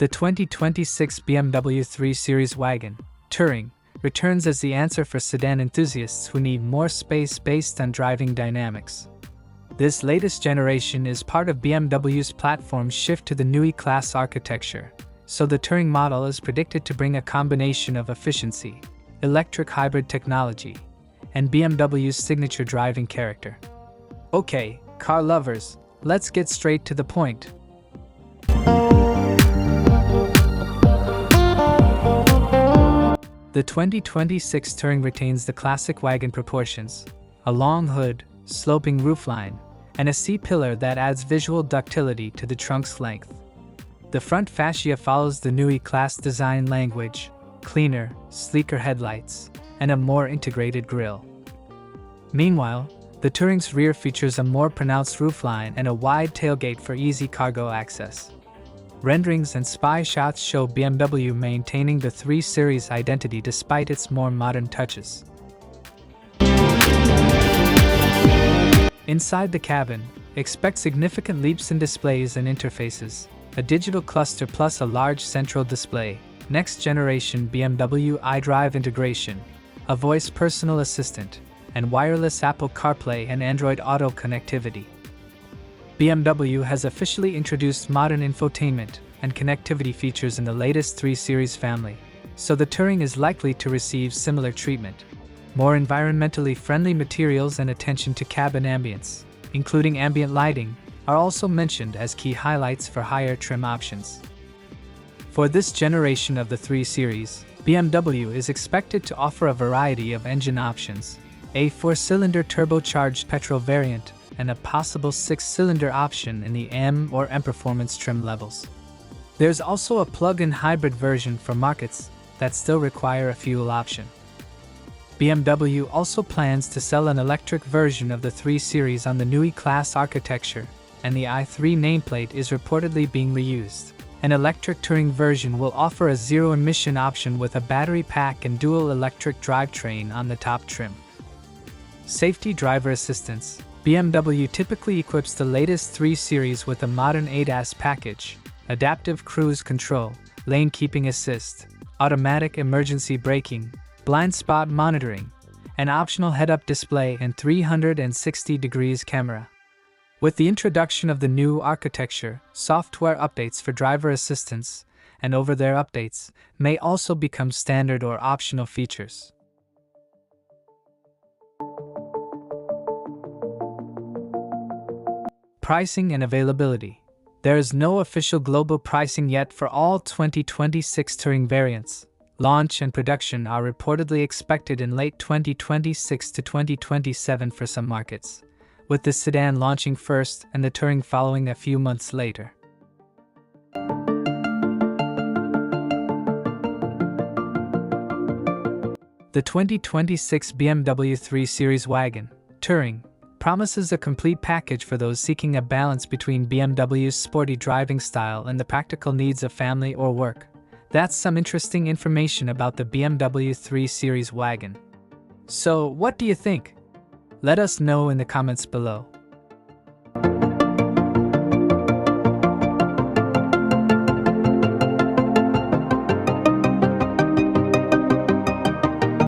The 2026 BMW 3 Series Wagon, Touring, returns as the answer for sedan enthusiasts who need more space based on driving dynamics. This latest generation is part of BMW's platform shift to the Neue Klasse architecture, so the Touring model is predicted to bring a combination of efficiency, electric hybrid technology, and BMW's signature driving character. Okay, car lovers, let's get straight to the point. The 2026 Touring retains the classic wagon proportions, a long hood, sloping roofline, and a C-pillar that adds visual ductility to the trunk's length. The front fascia follows the Neue Klasse design language, cleaner, sleeker headlights, and a more integrated grille. Meanwhile, the Touring's rear features a more pronounced roofline and a wide tailgate for easy cargo access. Renderings and spy shots show BMW maintaining the 3 Series identity despite its more modern touches. Inside the cabin, expect significant leaps in displays and interfaces, a digital cluster plus a large central display, next-generation BMW iDrive integration, a voice personal assistant, and wireless Apple CarPlay and Android Auto connectivity. BMW has officially introduced modern infotainment and connectivity features in the latest 3 Series family, so the Touring is likely to receive similar treatment. More environmentally friendly materials and attention to cabin ambience, including ambient lighting, are also mentioned as key highlights for higher trim options. For this generation of the 3 Series, BMW is expected to offer a variety of engine options, a 4-cylinder turbocharged petrol variant, and a possible 6-cylinder option in the M or M Performance trim levels. There's also a plug-in hybrid version for markets that still require a fuel option. BMW also plans to sell an electric version of the 3 Series on the Neue Klasse architecture, and the i3 nameplate is reportedly being reused. An electric Touring version will offer a zero-emission option with a battery pack and dual electric drivetrain on the top trim. Safety driver assistance. BMW typically equips the latest 3 Series with a modern ADAS package, adaptive cruise control, lane keeping assist, automatic emergency braking, blind spot monitoring, an optional head-up display and 360 degrees camera. With the introduction of the new architecture, software updates for driver assistance and over-the-air updates may also become standard or optional features. Pricing and availability. There is no official global pricing yet for all 2026 Touring variants. Launch and production are reportedly expected in late 2026 to 2027 for some markets, with the sedan launching first and the Touring following a few months later. The 2026 BMW 3 Series Wagon, Touring, promises a complete package for those seeking a balance between BMW's sporty driving style and the practical needs of family or work. That's some interesting information about the BMW 3 Series Wagon. So, what do you think? Let us know in the comments below.